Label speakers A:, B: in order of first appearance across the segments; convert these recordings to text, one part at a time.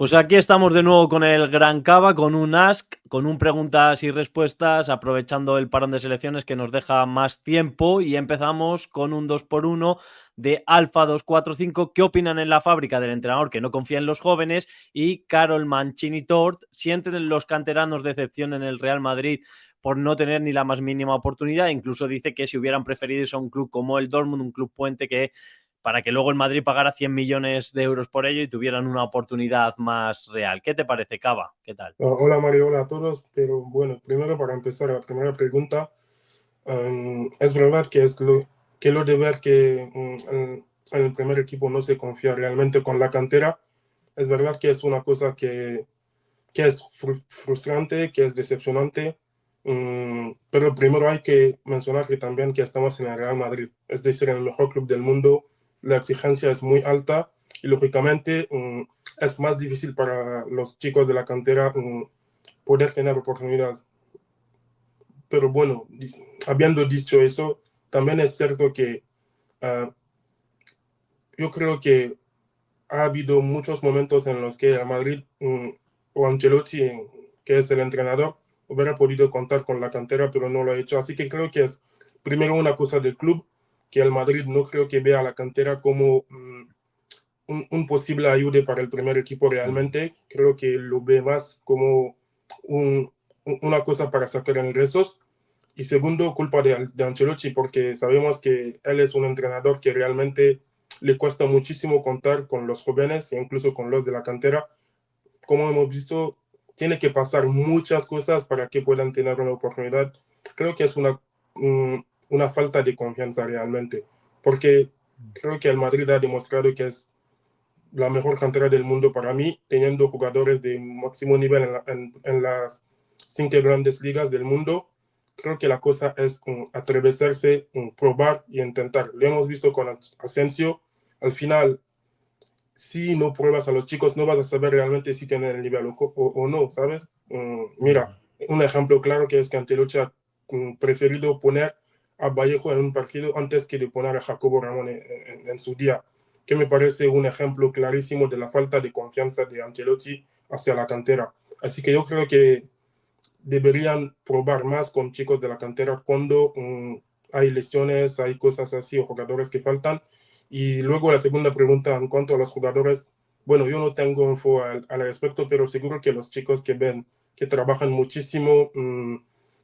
A: Pues aquí estamos de nuevo con el Gran Cava, con un Ask, con un preguntas y respuestas, aprovechando el parón de selecciones que nos deja más tiempo, y empezamos con un 2x1 de Alfa 245. ¿Qué opinan en la fábrica del entrenador que no confía en los jóvenes? Y Carol Mancini Tort, ¿sienten los canteranos decepción en el Real Madrid por no tener ni la más mínima oportunidad? Incluso dice que si hubieran preferido irse a un club como el Dortmund, un club puente, que para que luego el Madrid pagara 100 millones de euros por ello y tuvieran una oportunidad más real. ¿Qué te parece, Cava? ¿Qué tal?
B: Hola Mario, hola a todos, pero bueno, primero para empezar la primera pregunta, es verdad que lo de ver que en el primer equipo no se confía realmente con la cantera, es verdad que es una cosa que es frustrante, que es decepcionante, pero primero hay que mencionar que también que estamos en el Real Madrid, es decir, en el mejor club del mundo, la exigencia es muy alta y lógicamente es más difícil para los chicos de la cantera poder tener oportunidades. Pero bueno, habiendo dicho eso, también es cierto que uh, yo creo que ha habido muchos momentos en los que el Madrid o Ancelotti, que es el entrenador, hubiera podido contar con la cantera, pero no lo ha hecho. Así que creo que es primero una cosa del club, que el Madrid no creo que vea a la cantera como un posible ayuda para el primer equipo realmente. Creo que lo ve más como un, una cosa para sacar ingresos. Y segundo, culpa de Ancelotti, porque sabemos que él es un entrenador que realmente le cuesta muchísimo contar con los jóvenes e incluso con los de la cantera. Como hemos visto, tiene que pasar muchas cosas para que puedan tener una oportunidad. Creo que es una falta de confianza realmente, porque creo que el Madrid ha demostrado que es la mejor cantera del mundo para mí, teniendo jugadores de máximo nivel en las 5 grandes ligas del mundo. Creo que la cosa es atreverse, probar y intentar. Lo hemos visto con Asensio. Al final, si no pruebas a los chicos, no vas a saber realmente si tienen el nivel o no, ¿sabes? Mira, un ejemplo claro que es que Ancelotti ha preferido poner a Vallejo en un partido antes que de poner a Jacobo Ramón en su día, que me parece un ejemplo clarísimo de la falta de confianza de Ancelotti hacia la cantera. Así que yo creo que deberían probar más con chicos de la cantera cuando hay lesiones, hay cosas así o jugadores que faltan. Y luego la segunda pregunta en cuanto a los jugadores, bueno, yo no tengo info al respecto, pero seguro que los chicos que ven, que trabajan muchísimo,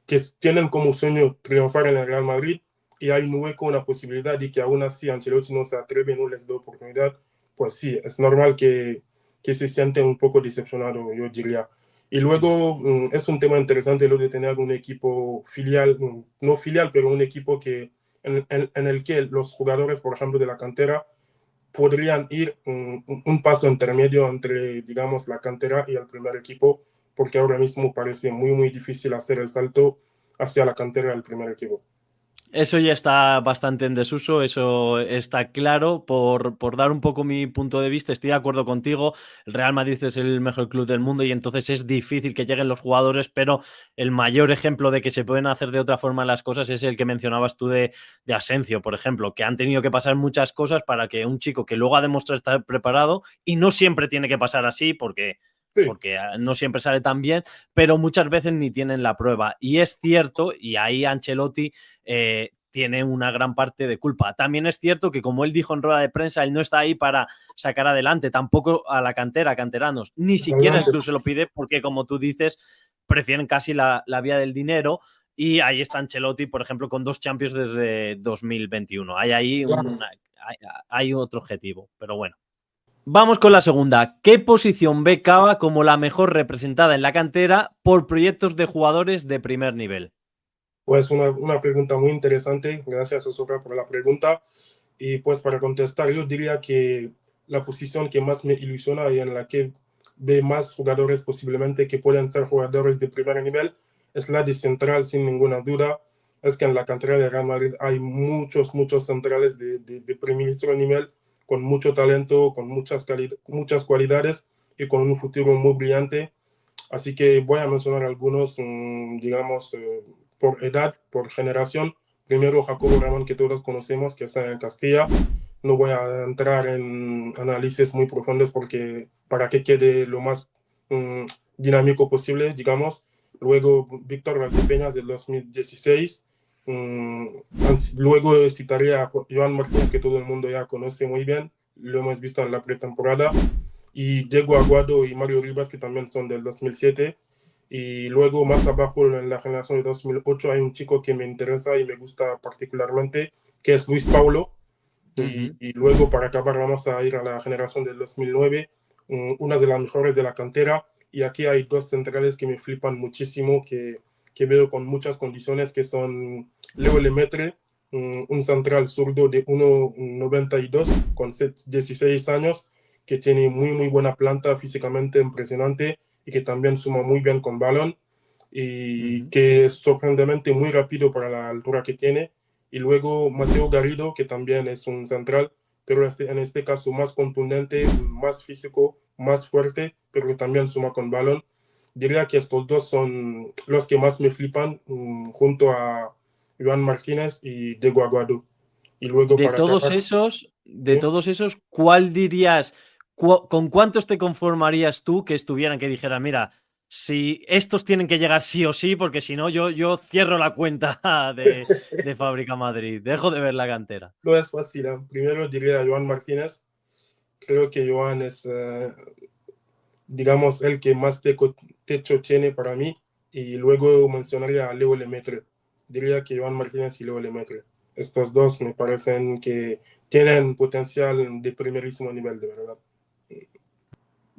B: que tienen como sueño triunfar en el Real Madrid y hay un hueco, una posibilidad y que aún así Ancelotti no se atreve, no les da oportunidad, pues sí, es normal que se sienten un poco decepcionados, yo diría. Y luego es un tema interesante lo de tener un equipo filial, no filial, pero un equipo que, en el que los jugadores, por ejemplo, de la cantera, podrían ir un paso intermedio entre, digamos, la cantera y el primer equipo, porque ahora mismo parece muy, muy difícil hacer el salto hacia la cantera del primer equipo.
A: Eso ya está bastante en desuso, eso está claro. Por dar un poco mi punto de vista, estoy de acuerdo contigo. El Real Madrid es el mejor club del mundo y entonces es difícil que lleguen los jugadores, pero el mayor ejemplo de que se pueden hacer de otra forma las cosas es el que mencionabas tú de Asensio, por ejemplo, que han tenido que pasar muchas cosas para que un chico que luego ha demostrado estar preparado, y no siempre tiene que pasar así
B: Sí,
A: porque no siempre sale tan bien, pero muchas veces ni tienen la prueba. Y es cierto, y ahí Ancelotti tiene una gran parte de culpa. También es cierto que, como él dijo en rueda de prensa, él no está ahí para sacar adelante tampoco a la cantera, a canteranos, ni siquiera el
B: adelante.
A: club se lo pide, porque, como tú dices, prefieren casi la vía del dinero. Y ahí está Ancelotti, por ejemplo, con 2 Champions desde 2021. Hay ahí
B: Claro.
A: hay otro objetivo, pero bueno. Vamos con la segunda. ¿Qué posición ve Cava como la mejor representada en la cantera por proyectos de jugadores de primer nivel?
B: Pues una pregunta muy interesante. Gracias, Asoka, por la pregunta. Y pues para contestar, yo diría que la posición que más me ilusiona y en la que ve más jugadores posiblemente que pueden ser jugadores de primer nivel es la de central, sin ninguna duda. Es que en la cantera de Real Madrid hay muchos, muchos centrales de primer nivel, con mucho talento, con muchas cualidades y con un futuro muy brillante. Así que voy a mencionar algunos, digamos, por edad, por generación. Primero, Jacobo Ramón, que todos conocemos, que está en Castilla. no voy a entrar en análisis muy profundos porque para que quede lo más mm, dinámico posible, digamos. Luego Víctor Valdepeñas del 2016. Mm, luego citaría a Joan Martínez, que todo el mundo ya conoce muy bien, lo hemos visto en la pretemporada, y Diego Aguado y Mario Rivas, que también son del 2007. Y luego más abajo en la generación de 2008 hay un chico que me interesa y me gusta particularmente, que es Luis Paulo. Y luego para acabar vamos a ir a la generación del 2009, una de las mejores de la cantera. Y aquí hay dos centrales que me flipan muchísimo, que veo con muchas condiciones, que son Leo Lemaitre, un central zurdo de 1,92 con 16 años, que tiene muy buena planta, físicamente impresionante y que también suma muy bien con balón y que es sorprendentemente muy rápido para la altura que tiene. Y luego Mateo Garrido, que también es un central, pero en este caso más contundente, más físico, más fuerte, pero que también suma con balón. Diría que estos dos son los que más me flipan, junto a Joan Martínez y Diego Aguado. Y luego
A: De
B: para
A: todos
B: acabar,
A: esos,
B: ¿sí?
A: ¿cuál dirías, con cuántos te conformarías tú que estuvieran, que dijeran, mira, si estos tienen que llegar sí o sí, porque si no, yo cierro la cuenta de Fábrica Madrid, dejo de ver la cantera?
B: No es fácil, ¿eh? Primero diría a Joan Martínez. Creo que Joan es, digamos, el que más techo tiene para mí. Y luego mencionaría a Leo Lemaitre. Diría que Joan Martínez y Leo Lemaitre. Estos dos me parecen que tienen potencial de primerísimo nivel, de verdad.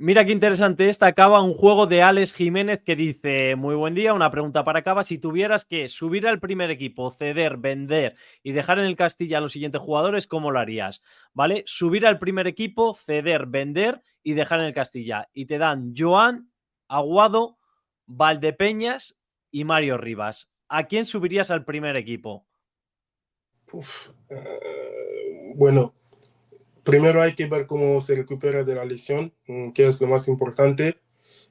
A: Mira qué interesante esta, Cava, un juego de Alex Jiménez que dice, muy buen día, una pregunta para Cava, si tuvieras que subir al primer equipo, ceder, vender y dejar en el Castilla a los siguientes jugadores, ¿cómo lo harías? ¿Vale? Subir al primer equipo, ceder, vender y dejar en el Castilla. Y te dan Joan, Aguado, Valdepeñas y Mario Rivas. ¿A quién subirías al primer equipo?
B: Uf, bueno, primero hay que ver cómo se recupera de la lesión, que es lo más importante.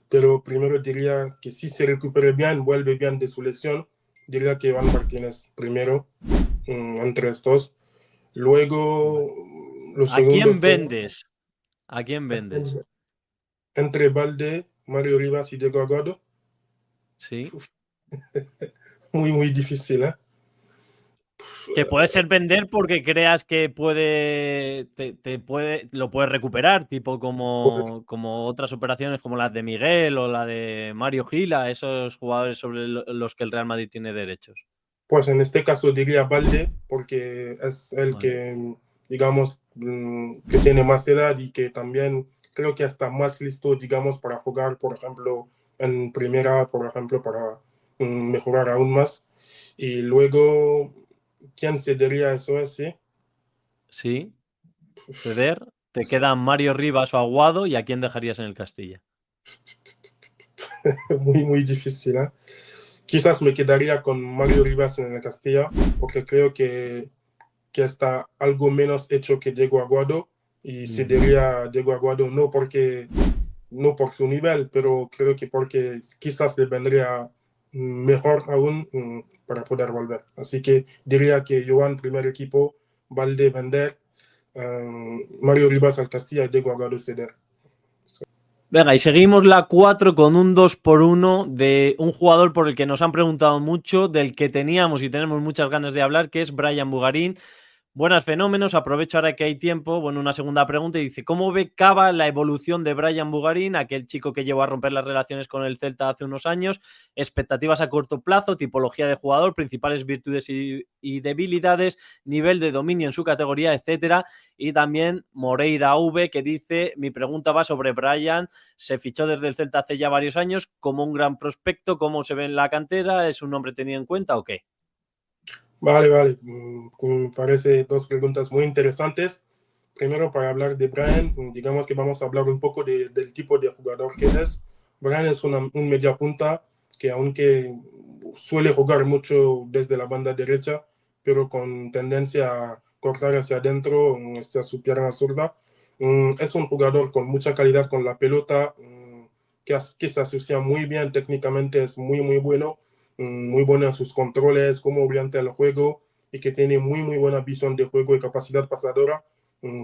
B: Pero primero diría que si se recupere bien, vuelve bien de su lesión, diría que Iván Martínez primero, entre estos. Luego, lo
A: ¿A quién
B: segundo,
A: vendes? ¿A quién vendes?
B: entre Valde, Mario Rivas y Diego Aguado,
A: Sí.
B: muy difícil, ¿eh?
A: Que puede ser vender porque creas que lo puedes recuperar, tipo
B: Pues,
A: como otras operaciones como las de Miguel o la de Mario Gila, esos jugadores sobre los que el Real Madrid tiene derechos.
B: pues en este caso diría Valde, porque es el
A: Vale.
B: que, digamos, que tiene más edad y que también creo que está más listo, digamos, para jugar, por ejemplo, en primera, por ejemplo, para mejorar aún más. Y luego, ¿quién cedería eso? Sí,
A: Sí, ceder. Te quedan Mario Rivas o Aguado y ¿a quién dejarías en el Castilla?
B: muy difícil, ¿eh? Quizás me quedaría con Mario Rivas en el Castilla, porque creo que está algo menos hecho que Diego Aguado, y cedería a Diego Aguado no por su nivel, pero creo que porque quizás le vendría mejor aún, para poder volver. Así que diría que Joan, primer equipo, Valde, vender, Mario Rivas al Castilla y Diego Aguado ceder.
A: Venga, y seguimos la 4 con un 2 por 1 de un jugador por el que nos han preguntado mucho, del que teníamos y tenemos muchas ganas de hablar, que es Brian Bugarín. Buenas fenómenos, aprovecho ahora que hay tiempo. Bueno, una segunda pregunta y dice, ¿cómo ve Cava la evolución de Brian Bugarín, aquel chico que llegó a romper las relaciones con el Celta hace unos años? Expectativas a corto plazo, tipología de jugador, principales virtudes y debilidades, nivel de dominio en su categoría, etcétera. Y también Moreira V, que dice, mi pregunta va sobre Brian, se fichó desde el Celta hace ya varios años como un gran prospecto, ¿cómo se ve en la cantera? ¿Es un nombre tenido en cuenta o qué?
B: Vale. Me parece dos preguntas muy interesantes. Primero, para hablar de Brian, digamos que vamos a hablar un poco del tipo de jugador que es. Brian es un media punta que, aunque suele jugar mucho desde la banda derecha, pero con tendencia a cortar hacia adentro, hacia su pierna zurda, es un jugador con mucha calidad con la pelota, que se asocia muy bien técnicamente, es muy bueno, muy bueno en sus controles, cómo orienta el juego, y que tiene muy buena visión de juego y capacidad pasadora,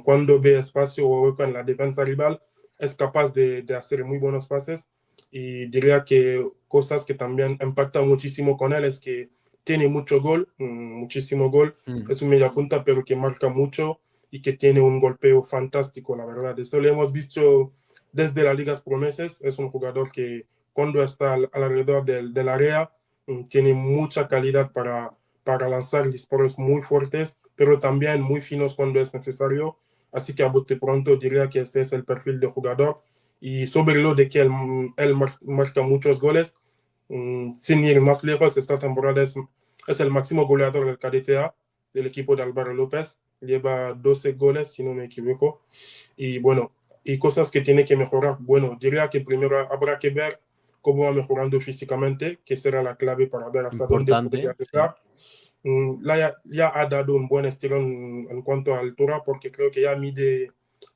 B: Cuando ve espacio o hueco en la defensa rival, es capaz de hacer muy buenos pases. Y diría que cosas que también impactan muchísimo con él es que tiene mucho gol, muchísimo gol. Es un mediapunta, pero que marca mucho y que tiene un golpeo fantástico, la verdad. Eso lo hemos visto desde las ligas promesas. Es un jugador que cuando está alrededor del área tiene mucha calidad para lanzar disparos muy fuertes, pero también muy finos cuando es necesario. Así que a bote pronto diría que este es el perfil de jugador. Y sobre lo de que él marca muchos goles, sin ir más lejos, esta temporada es el máximo goleador del KDTA, del equipo de Álvaro López. Lleva 12 goles, si no me equivoco. Y bueno, y cosas que tiene que mejorar. Bueno, diría que primero habrá que ver cómo va mejorando físicamente, que será la clave para ver hasta dónde podría
A: Importante,
B: llegar. Ya ha dado un buen estilo en cuanto a altura, porque creo que ya mide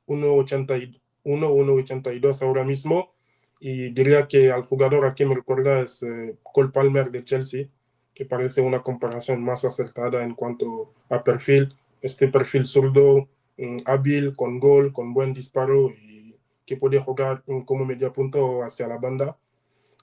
B: 1,81, 1,82 ahora mismo. Y diría que al jugador a quien me recuerda es Cole Palmer de Chelsea, que parece una comparación más acertada en cuanto a perfil. Este perfil zurdo, hábil, con gol, con buen disparo y que puede jugar como media punta o hacia la banda.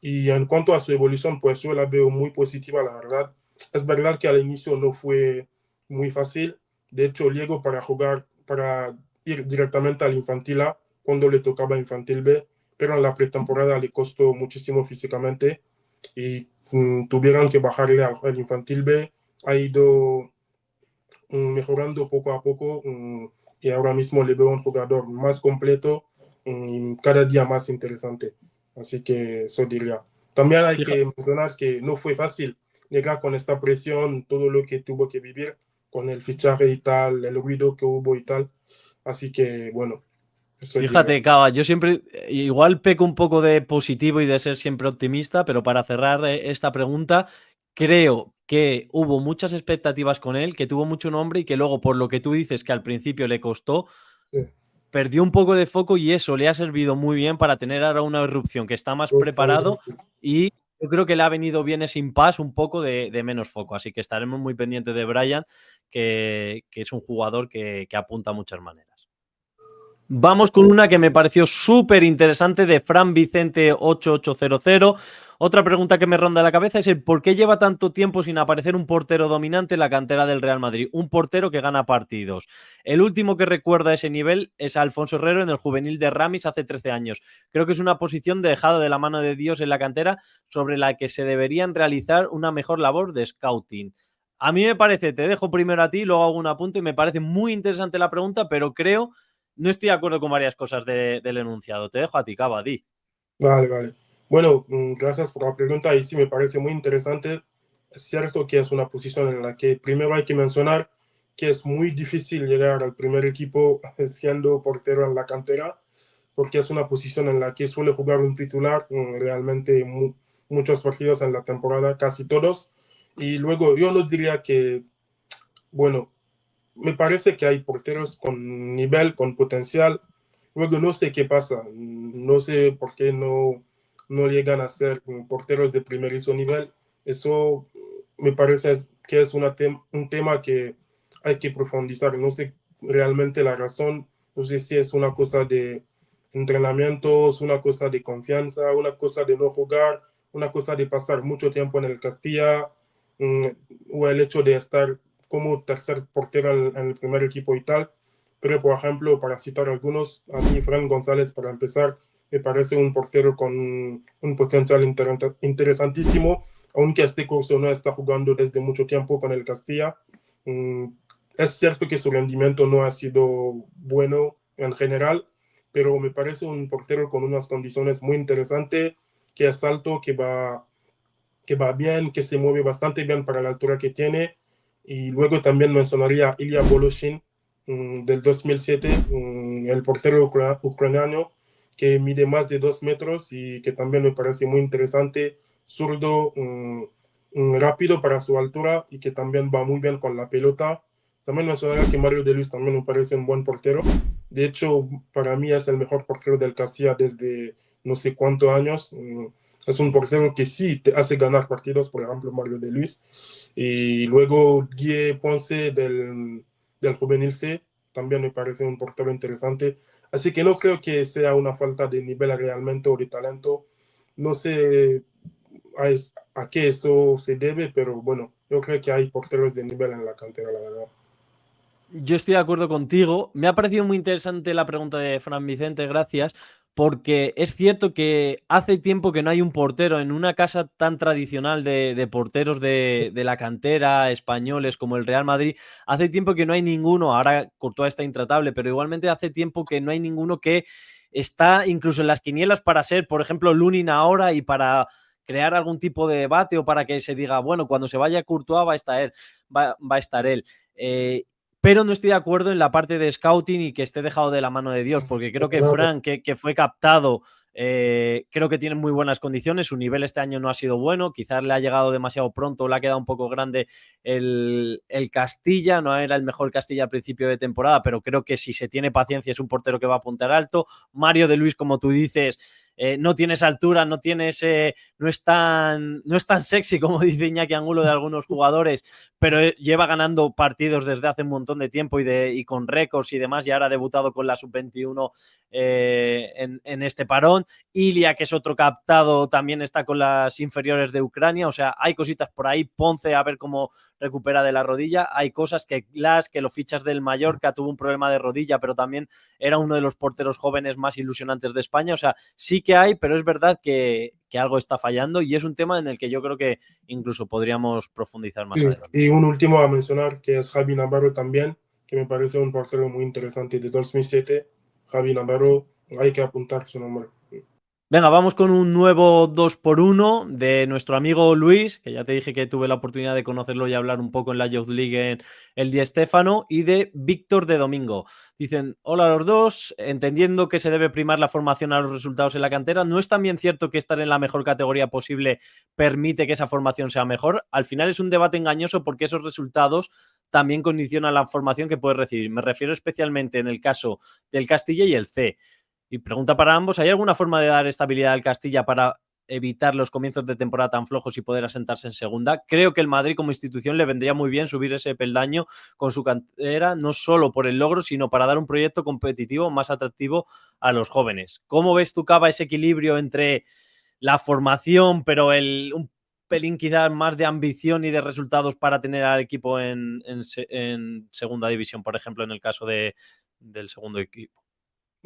B: Y en cuanto a su evolución, pues yo la veo muy positiva, la verdad. Es verdad que al inicio no fue muy fácil. De hecho, Diego para jugar, para ir directamente al Infantil A, cuando le tocaba Infantil B, pero en la pretemporada le costó muchísimo físicamente y tuvieron que bajarle al Infantil B. Ha ido mejorando poco a poco y ahora mismo le veo un jugador más completo y cada día más interesante. Así que eso diría. También hay
A: Fija-
B: que mencionar que no fue fácil llegar con esta presión, todo lo que tuvo que vivir con el fichaje y tal, el ruido que hubo y tal. Así que bueno, eso diría.
A: Fíjate, Cava, yo siempre, igual peco un poco de positivo y de ser siempre optimista, pero para cerrar esta pregunta, creo que hubo muchas expectativas con él, que tuvo mucho nombre y que luego, por lo que tú dices, que al principio le costó,
B: Sí,
A: perdió un poco de foco y eso le ha servido muy bien para tener ahora una erupción que está más preparado y yo creo que le ha venido bien ese impasse un poco de menos foco. Así que estaremos muy pendientes de Brian, que es un jugador que apunta a muchas maneras. Vamos con una que me pareció súper interesante de Fran Vicente 8800. Otra pregunta que me ronda la cabeza es el por qué lleva tanto tiempo sin aparecer un portero dominante en la cantera del Real Madrid, un portero que gana partidos. El último que recuerda ese nivel es Alfonso Herrero en el juvenil de Ramis hace 13 años. Creo que es una posición dejada de la mano de Dios en la cantera sobre la que se deberían realizar una mejor labor de scouting. A mí me parece, te dejo primero a ti, luego hago un apunte y me parece muy interesante la pregunta, pero creo no estoy de acuerdo con varias cosas del enunciado. Te dejo a ti, Cava, di.
B: vale, vale. Bueno, gracias por la pregunta y sí me parece muy interesante. Es cierto que es una posición en la que primero hay que mencionar que es muy difícil llegar al primer equipo siendo portero en la cantera, porque es una posición en la que suele jugar un titular realmente muchos partidos en la temporada, casi todos. Y luego yo no diría que, bueno, me parece que hay porteros con nivel, con potencial. Luego no sé qué pasa, no sé por qué no llegan a ser porteros de primerizo nivel. Eso me parece que es un tema que hay que profundizar. No sé realmente la razón, no sé si es una cosa de entrenamiento, es una cosa de confianza, una cosa de no jugar, una cosa de pasar mucho tiempo en el Castilla, mm, o el hecho de estar como tercer portero en el primer equipo y tal. Pero, por ejemplo, para citar algunos, a mí, Fran González, para empezar, me parece un portero con un potencial interesantísimo, aunque este curso no está jugando desde mucho tiempo con el Castilla. Mm, es cierto que su rendimiento no ha sido bueno en general, pero me parece un portero con unas condiciones muy interesantes, que es alto, que va bien, que se mueve bastante bien para la altura que tiene. Y luego también mencionaría a Ilya Voloshin del 2007, el portero ucraniano que mide más de 2 metros y que también me parece muy interesante, zurdo, rápido para su altura y que también va muy bien con la pelota. También mencionaría que Mario de Luis también me parece un buen portero. De hecho, para mí es el mejor portero del Castilla desde no sé cuántos años. Es un portero que sí te hace ganar partidos, por ejemplo, Mario de Luis. Y luego Guille Ponce del Juvenil C, también me parece un portero interesante. Así que no creo que sea una falta de nivel realmente o de talento. No sé a qué eso se debe, pero bueno, yo creo que hay porteros de nivel en la cantera, la verdad.
A: Yo estoy de acuerdo contigo. Me ha parecido muy interesante la pregunta de Fran Vicente, gracias, porque es cierto que hace tiempo que no hay un portero en una casa tan tradicional de porteros de la cantera españoles como el Real Madrid. Hace tiempo que no hay ninguno, ahora Courtois está intratable, pero igualmente hace tiempo que no hay ninguno que está incluso en las quinielas para ser, por ejemplo, Lunin ahora y para crear algún tipo de debate o para que se diga, bueno, cuando se vaya Courtois va a estar él. Va a estar él. Pero no estoy de acuerdo en la parte de scouting y que esté dejado de la mano de Dios, porque creo que
B: Claro.
A: Frank, que fue captado, creo que tiene muy buenas condiciones. Su nivel este año no ha sido bueno, quizás le ha llegado demasiado pronto, le ha quedado un poco grande el Castilla, no era el mejor Castilla al principio de temporada, pero creo que si se tiene paciencia es un portero que va a apuntar alto. Mario de Luis, como tú dices, no tienes altura, no es tan sexy como dice Iñaki Angulo de algunos jugadores, pero lleva ganando partidos desde hace un montón de tiempo y con récords y demás, y ahora ha debutado con la sub-21 en este parón. Ilia, que es otro captado, también está con las inferiores de Ucrania, o sea, hay cositas por ahí. Ponce, a ver cómo recupera de la rodilla. Hay cosas que lo fichas del Mallorca, tuvo un problema de rodilla, pero también era uno de los porteros jóvenes más ilusionantes de España, o sea, sí que hay, pero es verdad que algo está fallando y es un tema en el que yo creo que incluso podríamos profundizar más
B: Sí,
A: adelante.
B: y un último a mencionar que es Javi Navarro también, que me parece un portero muy interesante de 2007. Javi Navarro, hay que apuntar su nombre.
A: Venga, vamos con un nuevo 2x1 de nuestro amigo Luis, que ya te dije que tuve la oportunidad de conocerlo y hablar un poco en la Youth League en el Di Stéfano, y de Víctor de Domingo. Dicen, hola a los dos, entendiendo que se debe primar la formación a los resultados en la cantera, ¿no es también cierto que estar en la mejor categoría posible permite que esa formación sea mejor? Al final es un debate engañoso porque esos resultados también condicionan la formación que puedes recibir. Me refiero especialmente en el caso del Castilla y el C. Y pregunta para ambos, ¿hay alguna forma de dar estabilidad al Castilla para evitar los comienzos de temporada tan flojos y poder asentarse en segunda? Creo que el Madrid como institución le vendría muy bien subir ese peldaño con su cantera, no solo por el logro, sino para dar un proyecto competitivo más atractivo a los jóvenes. ¿Cómo ves tú, Cava, ese equilibrio entre la formación, pero un pelín quizás más de ambición y de resultados para tener al equipo en segunda división, por ejemplo, en el caso del segundo equipo?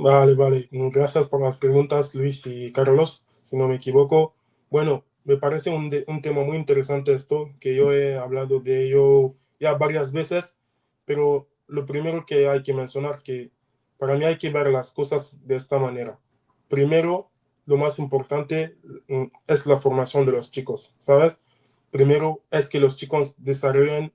B: Vale, vale. Gracias por las preguntas, Luis y Carlos, si no me equivoco. Bueno, me parece un tema muy interesante esto, que yo he hablado de ello ya varias veces, pero lo primero que hay que mencionar que para mí hay que ver las cosas de esta manera. Primero, lo más importante es la formación de los chicos, ¿sabes? Primero es que los chicos desarrollen,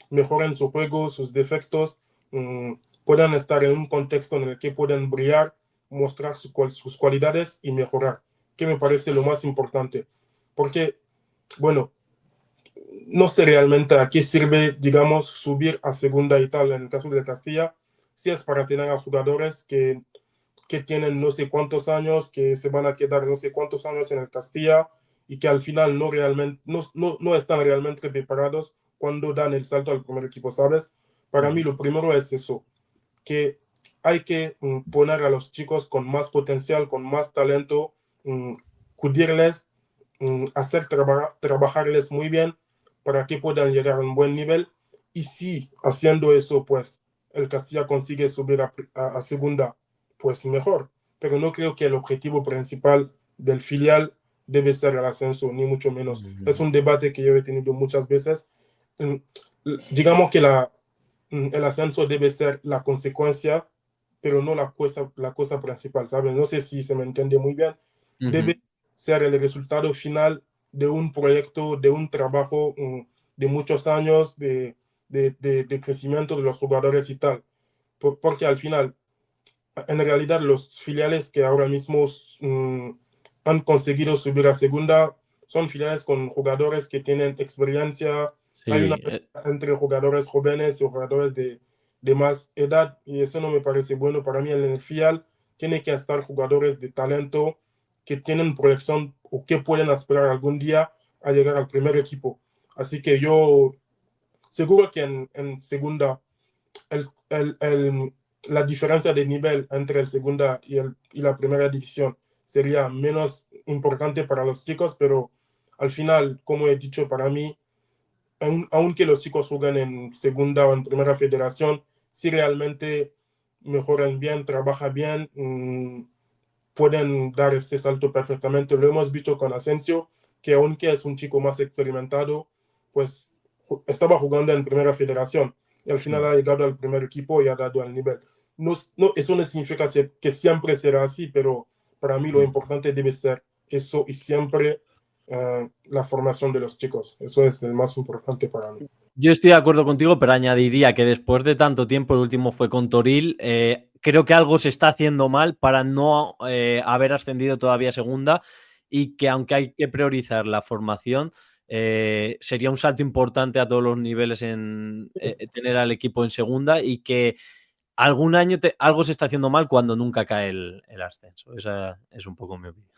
B: mejoren su juego, sus defectos, mm, puedan estar en un contexto en el que puedan brillar, mostrar sus cualidades y mejorar, que me parece lo más importante. Porque, bueno, no sé realmente a qué sirve, digamos, subir a segunda y tal, en el caso de Castilla, si es para tener a jugadores que tienen no sé cuántos años, que se van a quedar no sé cuántos años en el Castilla y que al final no están realmente preparados cuando dan el salto al primer equipo, ¿sabes? Para mí lo primero es eso, que hay que poner a los chicos con más potencial, con más talento, cuidarles, trabajarles muy bien para que puedan llegar a un buen nivel. Y si haciendo eso, pues el Castilla consigue subir a segunda, pues mejor. Pero no creo que el objetivo principal del filial debe ser el ascenso, ni mucho menos. Es un debate que yo he tenido muchas veces. Digamos que el ascenso debe ser la consecuencia, pero no la cosa principal, ¿sabes? No sé si se me entiende muy bien. Debe ser el resultado final de un proyecto, de un trabajo de muchos años, de crecimiento de los jugadores y tal. Porque al final, en realidad, los filiales que ahora mismo han conseguido subir a segunda son filiales con jugadores que tienen experiencia. Hay una
A: Sí,
B: mezcla entre jugadores jóvenes y jugadores de más edad, y eso no me parece bueno. Para mí, en el filial tiene que estar jugadores de talento que tienen proyección o que pueden aspirar algún día a llegar al primer equipo. Así que yo seguro que en segunda la diferencia de nivel entre el segunda y la primera división sería menos importante para los chicos, pero al final, como he dicho, para mí, aunque los chicos jueguen en segunda o en primera federación, si realmente mejoran bien, trabajan bien, pueden dar este salto perfectamente. Lo hemos visto con Asensio, que aunque es un chico más experimentado, pues estaba jugando en primera federación y al final
A: Sí.
B: ha llegado al primer equipo y ha dado al nivel. No, no, eso no significa que siempre será así, pero para mí lo importante debe ser eso y siempre la formación de los chicos. Eso es el más importante para mí.
A: Yo estoy de acuerdo contigo, pero añadiría que después de tanto tiempo, el último fue con Toril, creo que algo se está haciendo mal para no haber ascendido todavía a segunda y que aunque hay que priorizar la formación, sería un salto importante a todos los niveles en tener al equipo en segunda y que algún año algo se está haciendo mal cuando nunca cae el ascenso. Esa es un poco mi opinión.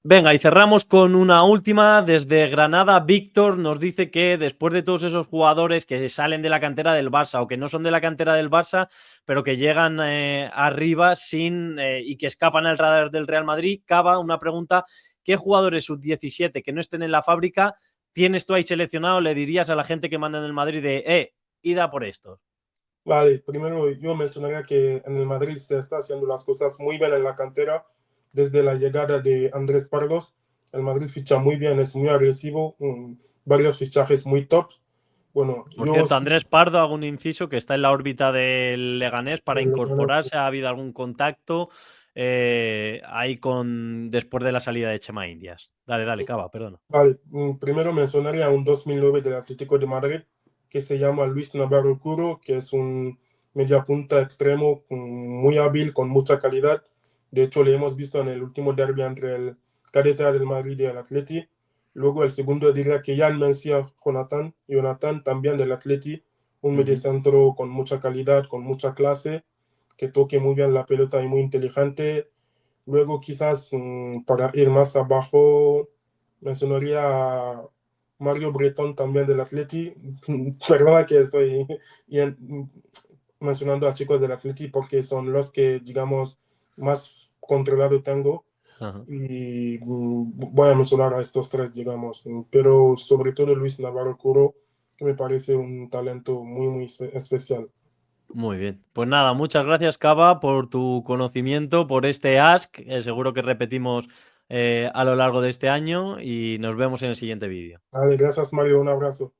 A: Venga, y cerramos con una última. Desde Granada, Víctor nos dice que después de todos esos jugadores que salen de la cantera del Barça o que no son de la cantera del Barça, pero que llegan arriba sin y que escapan al radar del Real Madrid, Cava una pregunta: ¿qué jugadores sub-17 que no estén en la fábrica tienes tú ahí seleccionado? Le dirías a la gente que manda en el Madrid de, id a por esto.
B: Vale, primero yo mencionaría que en el Madrid se está haciendo las cosas muy bien en la cantera desde la llegada de Andrés Pardos. El Madrid ficha muy bien, es muy agresivo, varios fichajes muy top. Bueno,
A: Por
B: yo
A: cierto,
B: sí,
A: Andrés Pardo, hago un inciso que está en la órbita del Leganés para incorporarse. ¿Ha habido algún contacto ahí después de la salida de Chema Indias? Dale, Cava, perdona.
B: vale, primero mencionaría un 2009 del Atlético de Madrid que se llama Luis Navarro Curo, que es un mediapunta extremo muy hábil, con mucha calidad. De hecho, le hemos visto en el último derbi entre el Cadete del Madrid y el Atleti. Luego el segundo diría que Jan Mencia Jonathan, también del Atleti, un mediocentro con mucha calidad, con mucha clase, que toque muy bien la pelota y muy inteligente. Luego quizás para ir más abajo mencionaría a Mario Bretón también del Atleti. Perdona que estoy mencionando a chicos del Atleti porque son los que, digamos, más controlado tengo.
A: Ajá.
B: Y voy a mencionar a estos tres, digamos. Pero sobre todo Luis Navarro Curo, que me parece un talento muy, muy especial.
A: Muy bien. Pues nada, muchas gracias, Cava, por tu conocimiento, por este Ask. Seguro que repetimos a lo largo de este año y nos vemos en el siguiente vídeo.
B: Vale, gracias Mario, un abrazo.